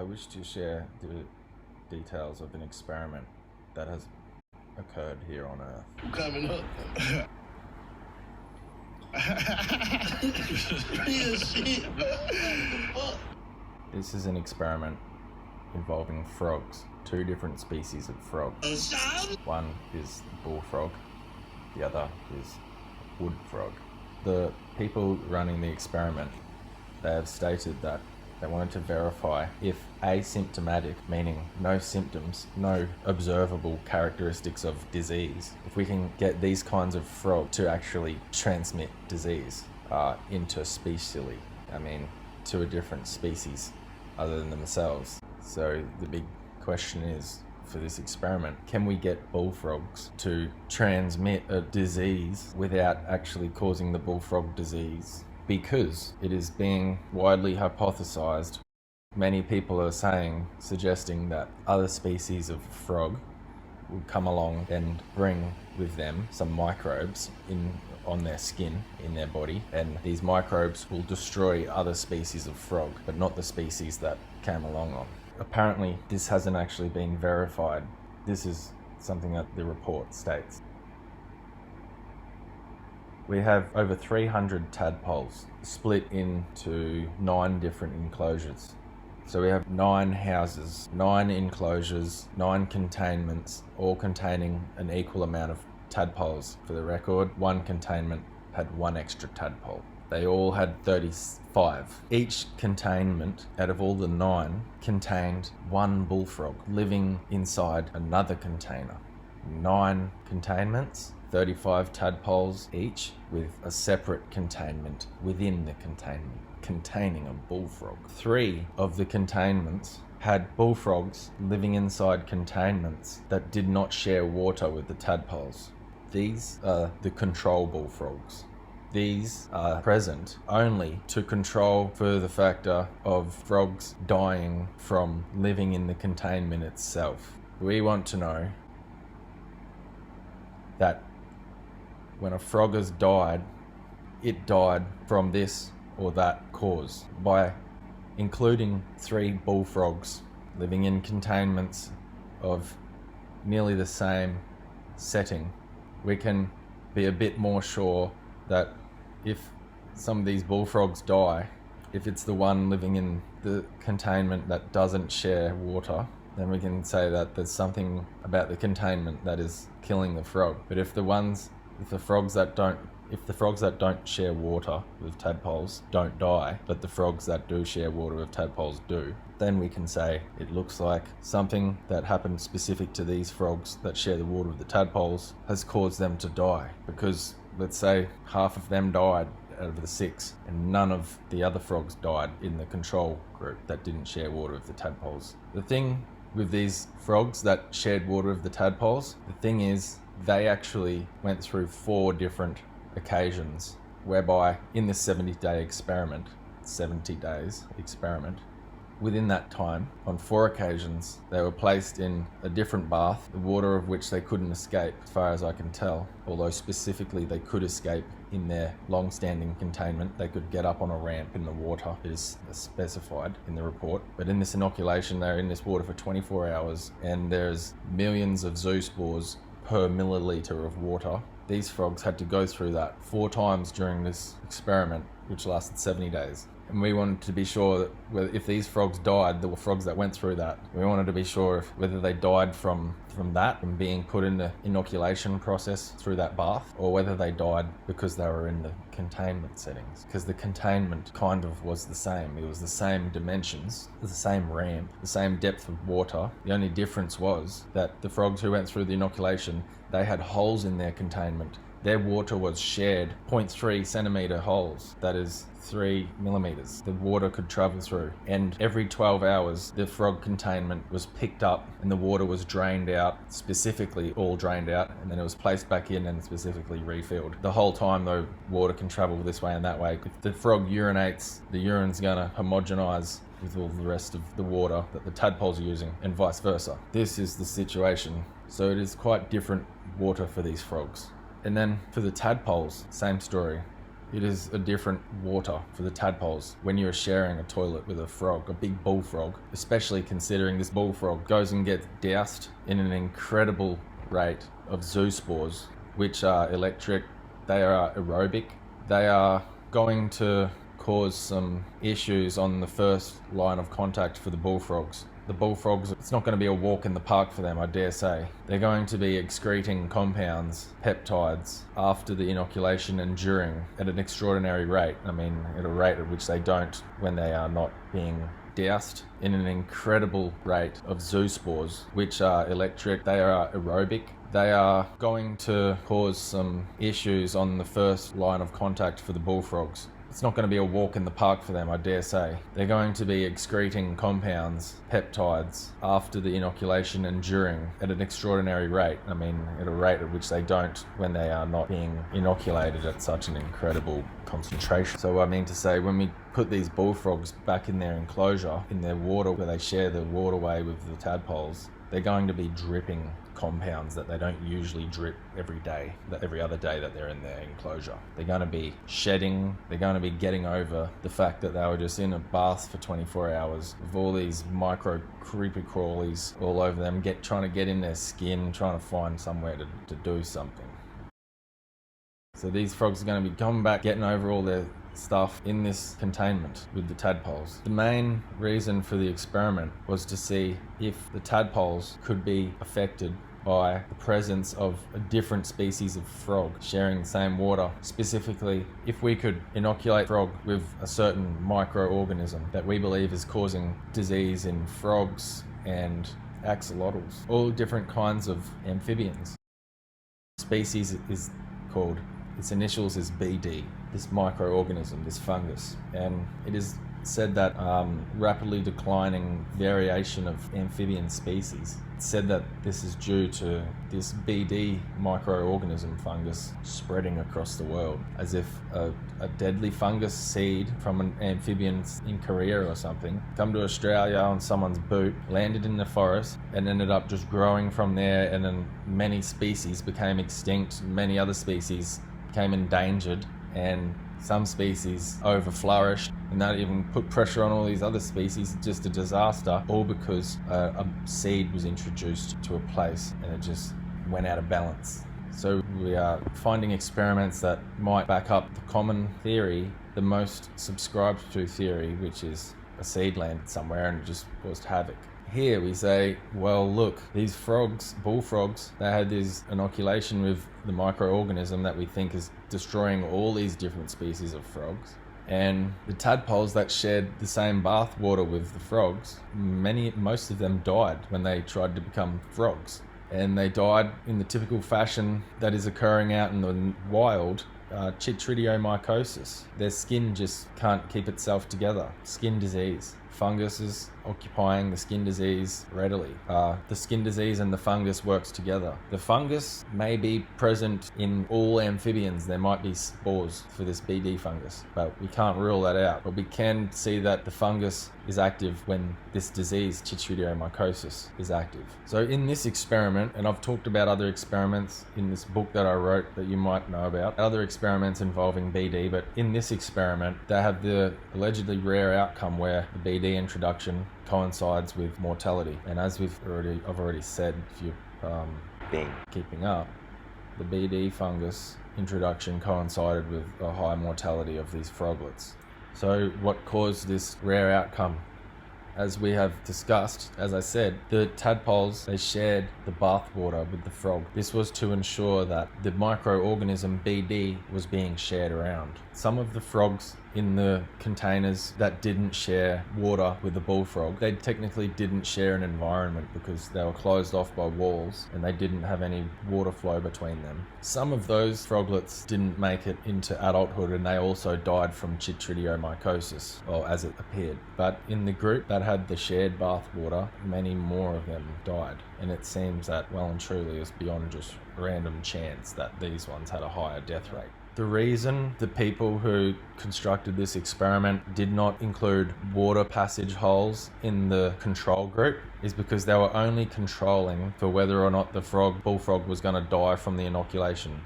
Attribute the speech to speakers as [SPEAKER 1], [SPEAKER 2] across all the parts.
[SPEAKER 1] I wish to share the details of an experiment that has occurred here on Earth.
[SPEAKER 2] Coming up. Real shit.
[SPEAKER 1] This is an experiment involving frogs, 2 different species of frog. One is bullfrog, the other is wood frog. The people running the experiment, they have stated that they wanted to verify if asymptomatic, meaning no symptoms, no observable characteristics of disease, if we can get these kinds of frog to actually transmit disease interspecially, to a different species other than themselves. So the big question is, for this experiment, can we get bullfrogs to transmit a disease without actually causing the bullfrog disease? Because it is being widely hypothesized, many people are suggesting that other species of frog will come along and bring with them some microbes on their skin, in their body, and these microbes will destroy other species of frog, but not the species that came along on. Apparently, this hasn't actually been verified. This is something that the report states. We have over 300 tadpoles split into 9 different enclosures. So we have 9 houses, 9 enclosures, 9 containments, all containing an equal amount of tadpoles. For the record, 1 containment had 1 extra tadpole. They all had 35. Each containment out of all the 9 contained 1 bullfrog living inside another container. 9 containments, 35 tadpoles each, with a separate containment within the containment containing a bullfrog. 3 of the containments had bullfrogs living inside containments that did not share water with the tadpoles. These are the control bullfrogs. These are present only to control for the factor of frogs dying from living in the containment itself. We want to know that when a frog has died, it died from this or that cause. By including 3 bullfrogs living in containments of nearly the same setting, we can be a bit more sure that if some of these bullfrogs die, if it's the one living in the containment that doesn't share water, then we can say that there's something about the containment that is killing the frog. But if the frogs that don't share water with tadpoles don't die, but the frogs that do share water with tadpoles do, then we can say it looks like something that happened specific to these frogs that share the water with the tadpoles has caused them to die. Because let's say half of them died out of the 6, and none of the other frogs died in the control group that didn't share water with the tadpoles. The thing with these frogs that shared water with the tadpoles, the thing is, they actually went through 4 different occasions whereby in this 70 days experiment, within that time, on 4 occasions, they were placed in a different bath, the water of which they couldn't escape, as far as I can tell. Although specifically they could escape in their long-standing containment. They could get up on a ramp in the water, it is specified in the report. But in this inoculation, they're in this water for 24 hours, and there's millions of zoospores per milliliter of water. These frogs had to go through that 4 times during this experiment, which lasted 70 days. And we wanted to be sure that if these frogs died, the frogs that went through that, we wanted to be sure whether they died from that and being put in the inoculation process through that bath, or whether they died because they were in the containment settings. Because the containment kind of was the same. It was the same dimensions, the same ramp, the same depth of water. The only difference was that the frogs who went through the inoculation, they had holes in their containment. Their water was shared 0.3 centimeter holes, that is 3 millimeters. The water could travel through, and every 12 hours the frog containment was picked up and the water was drained out, specifically all drained out, and then it was placed back in and specifically refilled. The whole time though, water can travel this way and that way. If the frog urinates, the urine's gonna homogenize with all the rest of the water that the tadpoles are using, and vice versa. This is the situation. So it is quite different water for these frogs. And then for the tadpoles, same story. It is a different water for the tadpoles when you're sharing a toilet with a frog, a big bullfrog, especially considering this bullfrog goes and gets doused in an incredible rate of zoospores, which are electric, they are aerobic, they are going to cause some issues on the first line of contact for the bullfrogs. The bullfrogs, it's not going to be a walk in the park for them, I dare say. They're going to be excreting compounds, peptides, after the inoculation and during at an extraordinary rate. I mean, at a rate at which they don't when they are not being doused in an incredible rate of zoospores, which are electric, they are aerobic. They are going to cause some issues on the first line of contact for the bullfrogs. It's not going to be a walk in the park for them, I dare say. They're going to be excreting compounds, peptides, after the inoculation and during at an extraordinary rate. I mean, at a rate at which they don't when they are not being inoculated at such an incredible concentration. So I mean to say, when we put these bullfrogs back in their enclosure, in their water where they share the waterway with the tadpoles, they're going to be dripping compounds that they don't usually drip every day, every other day that they're in their enclosure. They're going to be shedding, they're going to be getting over the fact that they were just in a bath for 24 hours with all these micro creepy crawlies all over them, trying to get in their skin, trying to find somewhere to do something. So these frogs are going to be coming back, getting over all their stuff in this containment with the tadpoles. The main reason for the experiment was to see if the tadpoles could be affected by the presence of a different species of frog sharing the same water. Specifically, if we could inoculate frog with a certain microorganism that we believe is causing disease in frogs and axolotls, all different kinds of amphibians. Species is called, its initials is BD, this microorganism, this fungus, and it is said that rapidly declining variation of amphibian species. It's said that this is due to this BD microorganism fungus spreading across the world, as if a deadly fungus seed from an amphibian in Korea or something come to Australia on someone's boot, landed in the forest, and ended up just growing from there, and then many species became extinct, many other species became endangered, and some species overflourished, and that even put pressure on all these other species. Just a disaster, all because a seed was introduced to a place and it just went out of balance. So we are finding experiments that might back up the common theory, the most subscribed to theory, which is a seed landed somewhere and just caused havoc. Here we say, well, look, these frogs, bullfrogs, they had this inoculation with the microorganism that we think is destroying all these different species of frogs. And the tadpoles that shared the same bath water with the frogs, most of them died when they tried to become frogs. And they died in the typical fashion that is occurring out in the wild, chytridiomycosis. Their skin just can't keep itself together. Skin disease. Funguses occupying the skin disease readily. The skin disease and the fungus works together. The fungus may be present in all amphibians. There might be spores for this BD fungus, but we can't rule that out. But we can see that the fungus is active when this disease, chytridiomycosis, is active. So in this experiment, and I've talked about other experiments in this book that I wrote that you might know about, other experiments involving BD, but in this experiment, they have the allegedly rare outcome where the BD introduction coincides with mortality. And as I've already said, if you've been keeping up, the BD fungus introduction coincided with a high mortality of these froglets. So what caused this rare outcome? As we have discussed, as I said, the tadpoles, they shared the bath water with the frog. This was to ensure that the microorganism BD was being shared around. Some of the frogs in the containers that didn't share water with the bullfrog, they technically didn't share an environment because they were closed off by walls and they didn't have any water flow between them. Some of those froglets didn't make it into adulthood and they also died from chytridiomycosis, or as it appeared. But in the group that had the shared bath water, many more of them died. And it seems that well and truly is beyond just random chance that these ones had a higher death rate. The reason the people who constructed this experiment did not include water passage holes in the control group is because they were only controlling for whether or not the bullfrog was going to die from the inoculation.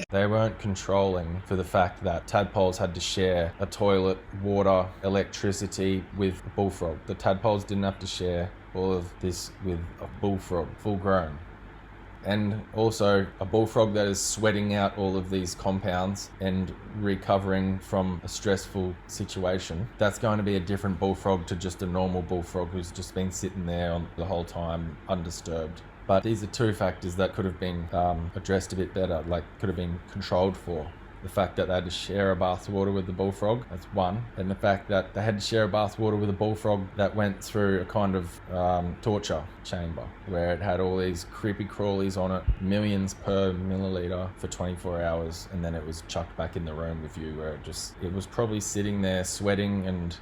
[SPEAKER 1] They weren't controlling for the fact that tadpoles had to share a toilet, water, electricity with a bullfrog. The tadpoles didn't have to share all of this with a bullfrog, full grown. And also a bullfrog that is sweating out all of these compounds and recovering from a stressful situation, that's going to be a different bullfrog to just a normal bullfrog who's just been sitting there the whole time undisturbed. But these are two factors that could have been addressed a bit better, like could have been controlled for. The fact that they had to share a bathwater with the bullfrog, that's one. And the fact that they had to share a bathwater with a bullfrog that went through a kind of torture chamber where it had all these creepy crawlies on it, millions per milliliter for 24 hours, and then it was chucked back in the room with you where it was probably sitting there sweating and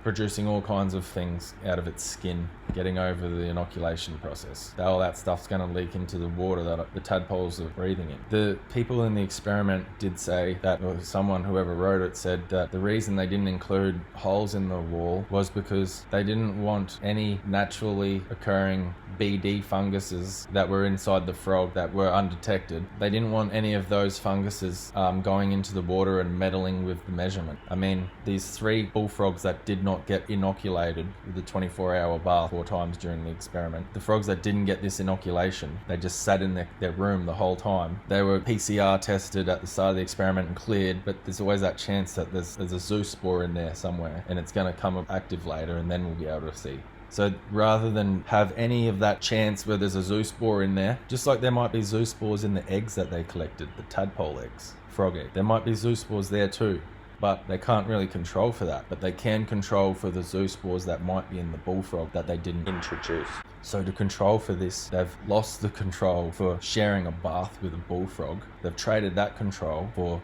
[SPEAKER 1] producing all kinds of things out of its skin, getting over the inoculation process. All that stuff's going to leak into the water that the tadpoles are breathing in. The people in the experiment did say that, or whoever wrote it said that the reason they didn't include holes in the wall was because they didn't want any naturally occurring BD funguses that were inside the frog that were undetected. They didn't want any of those funguses going into the water and meddling with the measurement. I mean, these 3 bullfrogs that did not get inoculated with the 24-hour bath 4 times during the experiment, the frogs that didn't get this inoculation, they just sat in their room the whole time. They were PCR tested at the start of the experiment and cleared, but there's always that chance that there's a zoospore in there somewhere and it's going to come up active later, and then we'll be able to see. So rather than have any of that chance where there's a zoospore in there, just like there might be zoospores in the eggs that they collected, the tadpole eggs, frog egg, there might be zoospores there too. But they can't really control for that. But they can control for the zoospores that might be in the bullfrog that they didn't introduce. So to control for this, they've lost the control for sharing a bath with a bullfrog. They've traded that control for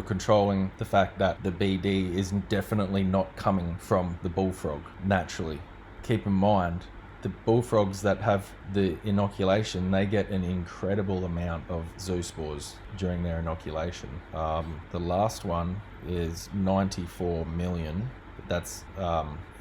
[SPEAKER 1] controlling the fact that the BD is definitely not coming from the bullfrog naturally. Keep in mind, the bullfrogs that have the inoculation, they get an incredible amount of zoospores during their inoculation. The last one is 94 million. That's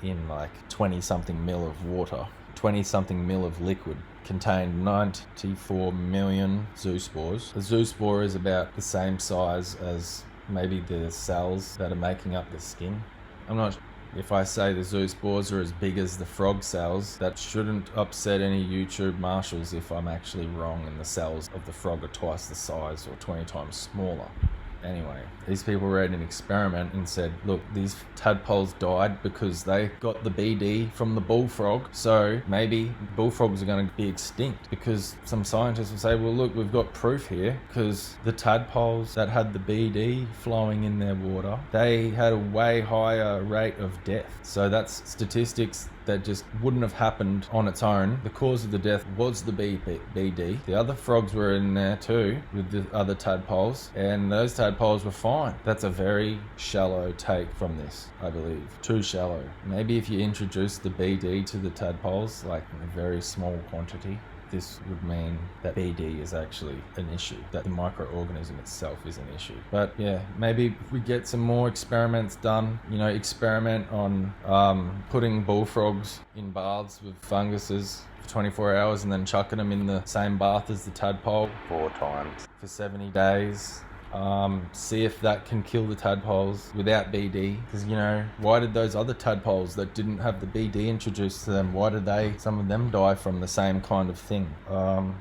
[SPEAKER 1] in like 20-something mil of water. 20-something mil of liquid contained 94 million zoospores. A zoospore is about the same size as maybe the cells that are making up the skin. I'm not If I say the zoospores are as big as the frog cells, that shouldn't upset any YouTube marshals if I'm actually wrong and the cells of the frog are twice the size or 20 times smaller. Anyway, these people ran an experiment and said, look, these tadpoles died because they got the BD from the bullfrog, so maybe bullfrogs are going to be extinct, because some scientists will say, well, look, we've got proof here, because the tadpoles that had the BD flowing in their water, they had a way higher rate of death. So that's statistics that just wouldn't have happened on its own. The cause of the death was the BD. The other frogs were in there too with the other tadpoles, and those tadpoles were fine. That's a very shallow take from this, I believe. Too shallow. Maybe if you introduce the BD to the tadpoles, like in a very small quantity, this would mean that BD is actually an issue, that the microorganism itself is an issue. But yeah, maybe if we get some more experiments done, experiment on putting bullfrogs in baths with funguses for 24 hours and then chucking them in the same bath as the tadpole 4 times for 70 days. See if that can kill the tadpoles without BD, because why did those other tadpoles that didn't have the BD introduced to them, why did some of them die from the same kind of thing?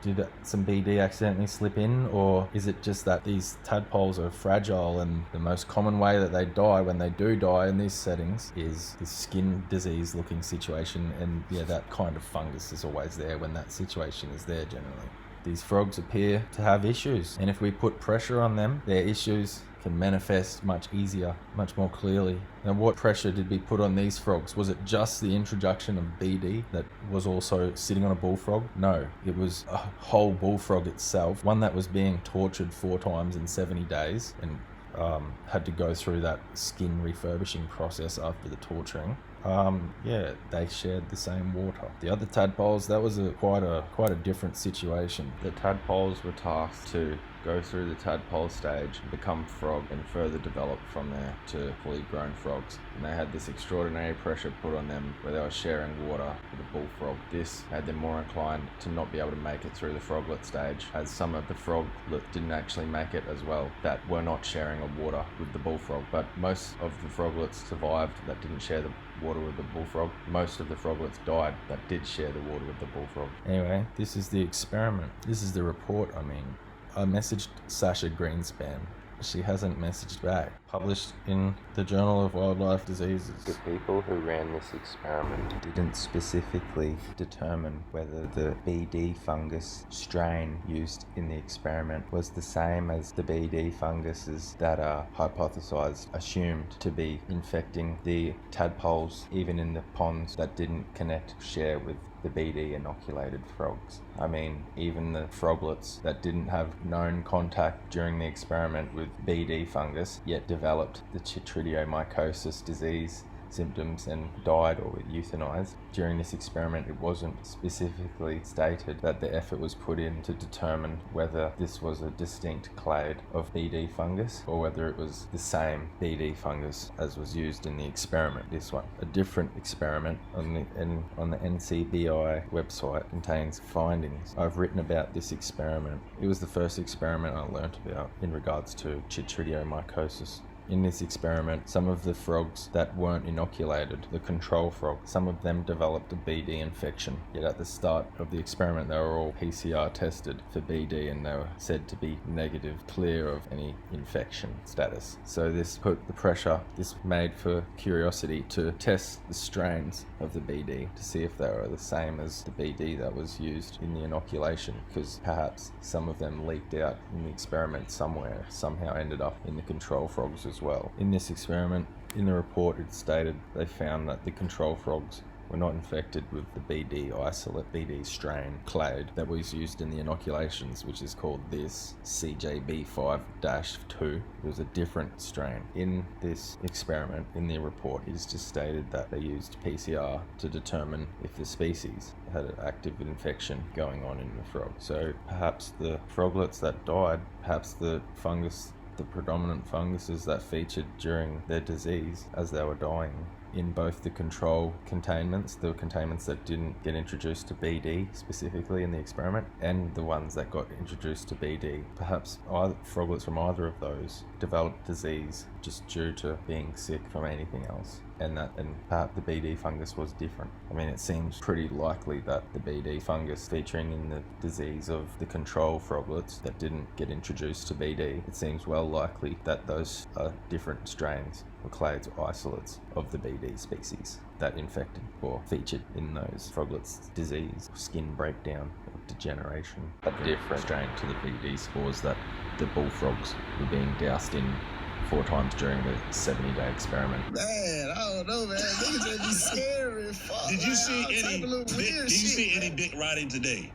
[SPEAKER 1] Did some BD accidentally slip in, or is it just that these tadpoles are fragile and the most common way that they die, when they do die in these settings, is the skin disease looking situation, and yeah, that kind of fungus is always there when that situation is there generally. These frogs appear to have issues, and if we put pressure on them, their issues can manifest much easier, much more clearly. Now, what pressure did we put on these frogs? Was it just the introduction of BD that was also sitting on a bullfrog? No, it was a whole bullfrog itself, one that was being tortured 4 times in 70 days and had to go through that skin refurbishing process after the torturing. They shared the same water. The other tadpoles, that was quite a different situation. The tadpoles were tasked to go through the tadpole stage, become frog, and further develop from there to fully grown frogs. And they had this extraordinary pressure put on them where they were sharing water with a bullfrog. This made them more inclined to not be able to make it through the froglet stage, as some of the froglet didn't actually make it as well, that were not sharing a water with the bullfrog. But most of the froglets survived that didn't share the water with the bullfrog. Most of the froglets died that did share the water with the bullfrog. Anyway, this is the experiment. This is the report, I messaged Sasha Greenspan. She hasn't messaged back. Published in the Journal of Wildlife Diseases. The people who ran this experiment didn't specifically determine whether the BD fungus strain used in the experiment was the same as the BD funguses that are assumed to be infecting the tadpoles, even in the ponds that didn't share with the BD inoculated frogs. Even the froglets that didn't have known contact during the experiment with BD fungus, yet developed the chytridiomycosis disease symptoms and died or were euthanized. During this experiment, it wasn't specifically stated that the effort was put in to determine whether this was a distinct clade of BD fungus or whether it was the same BD fungus as was used in the experiment. This one, a different experiment on the NCBI website, contains findings. I've written about this experiment. It was the first experiment I learnt about in regards to chytridiomycosis. In this experiment, some of the frogs that weren't inoculated, the control frog, some of them developed a BD infection. Yet at the start of the experiment, they were all PCR tested for BD and they were said to be negative, clear of any infection status. So this made for curiosity to test the strains of the BD to see if they were the same as the BD that was used in the inoculation, because perhaps some of them leaked out in the experiment somewhere, somehow ended up in the control frogs as well. In this experiment, in the report, it stated they found that the control frogs were not infected with the BD isolate, BD strain clade that was used in the inoculations, which is called this CJB5-2. It was a different strain. In this experiment, in the report, it is just stated that they used PCR to determine if the species had an active infection going on in the frog. So perhaps the froglets that died, perhaps the predominant funguses that featured during their disease as they were dying in both the control containments, the containments that didn't get introduced to BD specifically in the experiment, and the ones that got introduced to BD. Perhaps froglets from either of those developed disease just due to being sick from anything else, and perhaps the BD fungus was different. It seems pretty likely that the BD fungus featuring in the disease of the control froglets that didn't get introduced to BD, it seems well likely that those are different strains or clades or isolates of the BD species that infected or featured in those froglets' disease, skin breakdown or degeneration. A different strain to the BD spores that the bullfrogs were being doused in 4 times during the 70-day experiment.
[SPEAKER 2] Man, I don't know, man. Niggas just be scary as fuck.
[SPEAKER 3] Did you see any big writing today?